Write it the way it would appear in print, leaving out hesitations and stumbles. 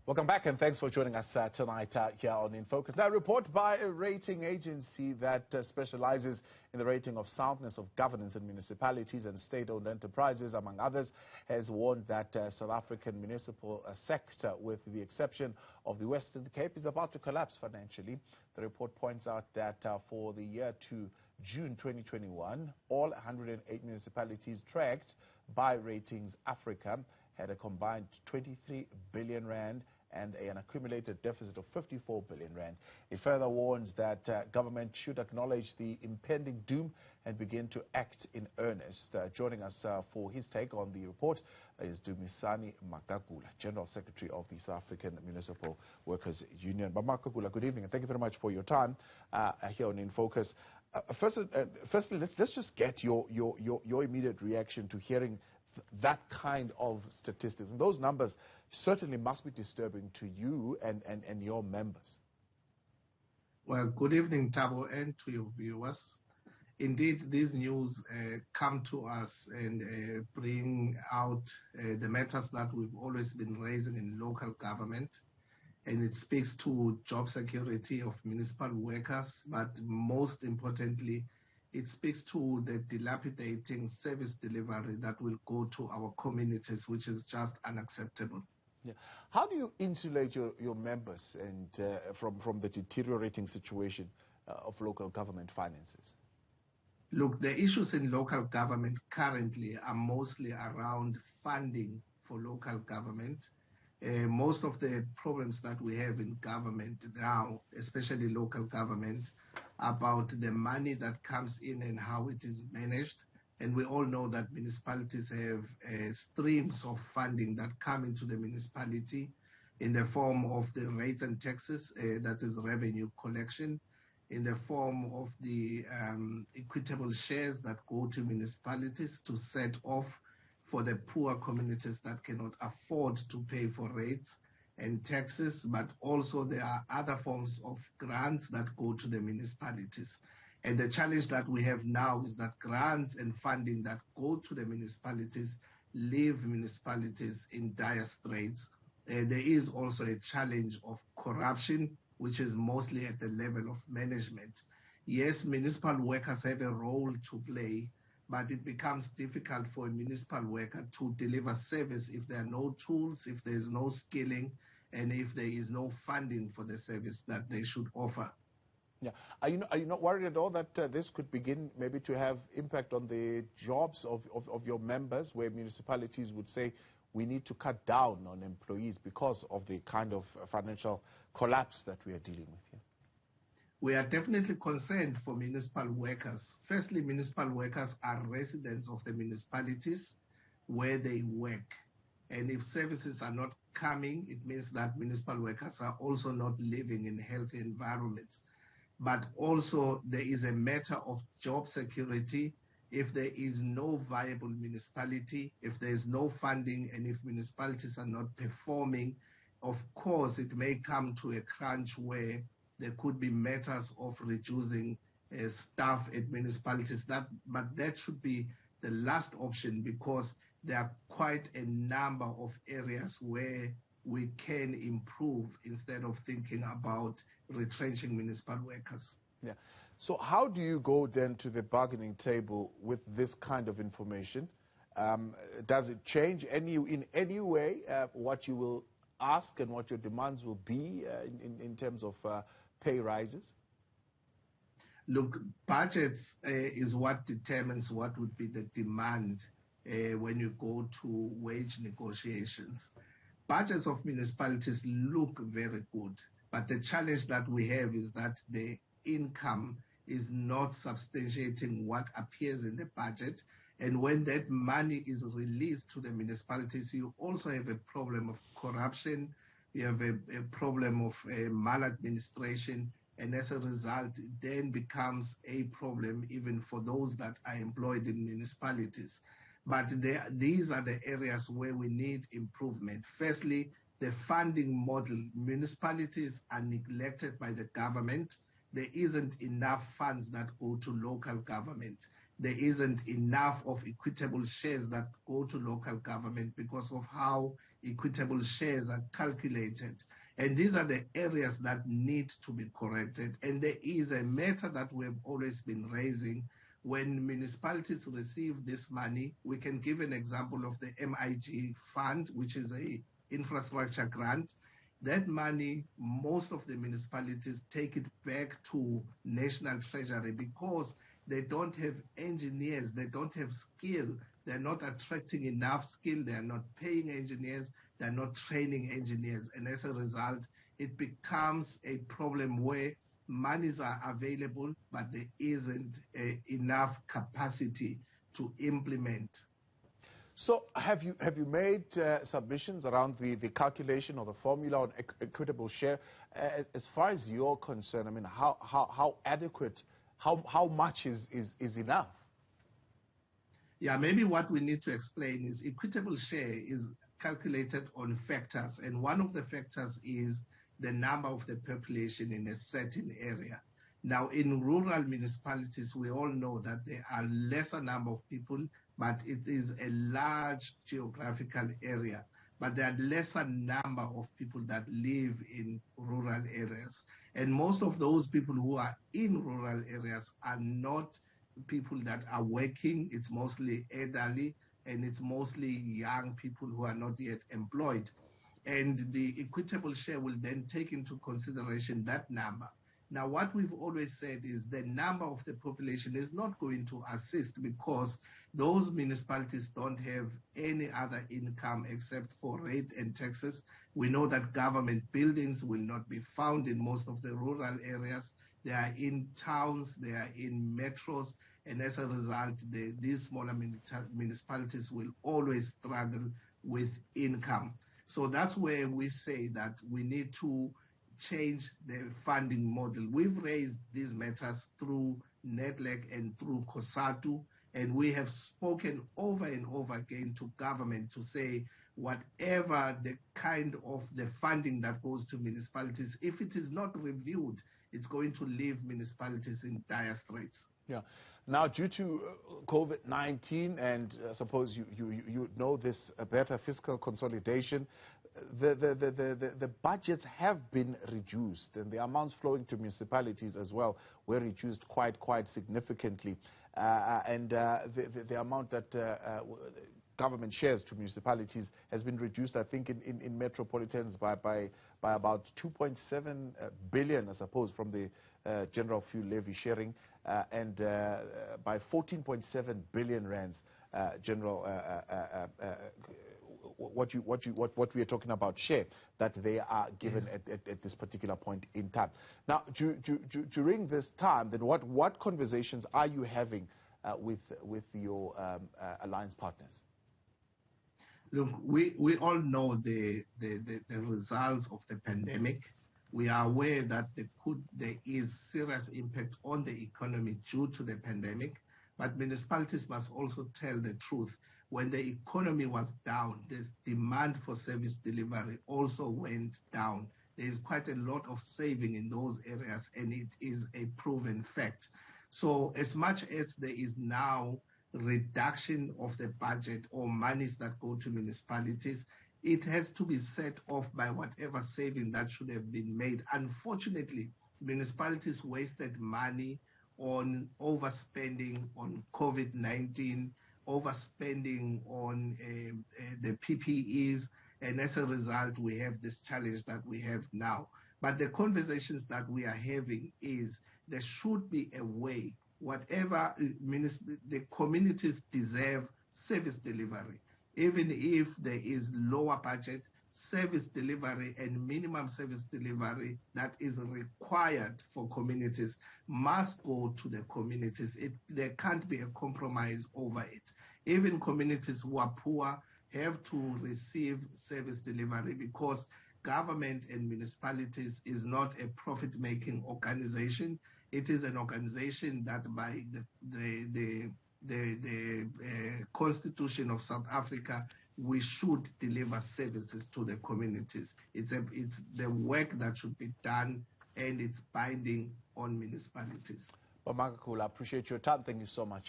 Welcome back and thanks for joining us tonight here on In Focus. Now, a report by a rating agency that specializes in the rating of soundness of governance in municipalities and state-owned enterprises, among others, has warned that South African municipal sector, with the exception of the Western Cape, is about to collapse financially. The report points out that for the year to June 2021, all 108 municipalities tracked by Ratings Africa had a combined 23 billion rand and an accumulated deficit of 54 billion rand. It further warns that government should acknowledge the impending doom and begin to act in earnest. Joining us for his take on the report is Dumisane Magagula, General Secretary of the South African Municipal Workers Union. But Magagula, good evening and thank you very much for your time here on In Focus. Firstly, let's just get your immediate reaction to hearing that kind of statistics. And those numbers certainly must be disturbing to you and your members. Well, good evening, Tabo, and to your viewers. Indeed, these news come to us and bring out the matters that we've always been raising in local government. And it speaks to job security of municipal workers, but most importantly, it speaks to the dilapidating service delivery that will go to our communities, which is just unacceptable. Yeah. How do you insulate your members and from the deteriorating situation of local government finances? Look, the issues in local government currently are mostly around funding for local government. Most of the problems that we have in government now, especially local government, about the money that comes in and how it is managed. And we all know that municipalities have streams of funding that come into the municipality in the form of the rates and taxes, that is revenue collection, in the form of the equitable shares that go to municipalities to set off for the poor communities that cannot afford to pay for rates and taxes, but also there are other forms of grants that go to the municipalities. And the challenge that we have now is that grants and funding that go to the municipalities leave municipalities in dire straits. There is also a challenge of corruption, which is mostly at the level of management. Yes, municipal workers have a role to play, but it becomes difficult for a municipal worker to deliver service if there are no tools, if there is no skilling, and if there is no funding for the service that they should offer. Yeah. Are you not worried at all that this could begin maybe to have impact on the jobs of your members, where municipalities would say we need to cut down on employees because of the kind of financial collapse that we are dealing with here? We are definitely concerned for municipal workers. Firstly, municipal workers are residents of the municipalities where they work. And if services are not coming, it means that municipal workers are also not living in healthy environments. But also there is a matter of job security. If there is no viable municipality, if there is no funding, and if municipalities are not performing, of course it may come to a crunch where there could be matters of reducing staff at municipalities. But that should be the last option, because there are quite a number of areas where we can improve instead of thinking about retrenching municipal workers. Yeah. So how do you go then to the bargaining table with this kind of information? Does it change in any way what you will ask and what your demands will be in terms of pay rises? Look, budgets is what determines what would be the demand when you go to wage negotiations. Budgets of municipalities look very good, but the challenge that we have is that the income is not substantiating what appears in the budget. And when that money is released to the municipalities, you also have a problem of corruption, you have a problem of maladministration, and as a result, it then becomes a problem even for those that are employed in municipalities. But these are the areas where we need improvement. Firstly, the funding model. Municipalities are neglected by the government. There isn't enough funds that go to local government. There isn't enough of equitable shares that go to local government because of how equitable shares are calculated. And these are the areas that need to be corrected. And there is a matter that we have always been raising. When municipalities receive this money, we can give an example of the MIG fund, which is a infrastructure grant. That money, most of the municipalities take it back to National Treasury because they don't have engineers, they don't have skill, they're not attracting enough skill, they're not paying engineers, they're not training engineers. And as a result, it becomes a problem where monies are available, but there isn't enough capacity to implement. So have you made submissions around the calculation or the formula on equitable share? As far as you're concerned, I mean, how adequate, how much is enough? Yeah, maybe what we need to explain is equitable share is calculated on factors, and one of the factors is the number of the population in a certain area. Now, in rural municipalities, we all know that there are lesser number of people, but it is a large geographical area. But there are lesser number of people that live in rural areas. And most of those people who are in rural areas are not people that are working. It's mostly elderly, and it's mostly young people who are not yet employed. And the equitable share will then take into consideration that number. Now, what we've always said is the number of the population is not going to assist because those municipalities don't have any other income except for rate and taxes. We know that government buildings will not be found in most of the rural areas. They are in towns, they are in metros, and as a result, these smaller municipalities will always struggle with income. So that's where we say that we need to change the funding model. We've raised these matters through NEDLAC and through COSATU, and we have spoken over and over again to government to say whatever the kind of the funding that goes to municipalities, if it is not reviewed, it's going to leave municipalities in dire straits. Yeah. Now, due to COVID-19, and I suppose you know this better, fiscal consolidation, the budgets have been reduced, and the amounts flowing to municipalities as well were reduced quite significantly. The amount that government shares to municipalities has been reduced, I think, in metropolitans by about 2.7 billion, I suppose, from the general fuel levy sharing, and by 14.7 billion rands general what we are talking about share that they are given at this particular point in time. Now, during this time, then what conversations are you having with your alliance partners? Look, we all know the results of the pandemic. We are aware that there is serious impact on the economy due to the pandemic, but municipalities must also tell the truth. When the economy was down, the demand for service delivery also went down. There is quite a lot of saving in those areas, and it is a proven fact. So as much as there is now reduction of the budget or monies that go to municipalities, it has to be set off by whatever saving that should have been made. Unfortunately, municipalities wasted money on overspending on COVID-19, overspending on the PPEs, and as a result, we have this challenge that we have now. But the conversations that we are having is there should be a way, whatever the communities deserve service delivery. Even if there is lower budget, service delivery and minimum service delivery that is required for communities must go to the communities. There can't be a compromise over it. Even communities who are poor have to receive service delivery because government and municipalities is not a profit-making organization. It is an organization that by the Constitution of South Africa, we should deliver services to the communities. It's the work that should be done, and it's binding on municipalities. Well, Magagula, I appreciate your time. Thank you so much.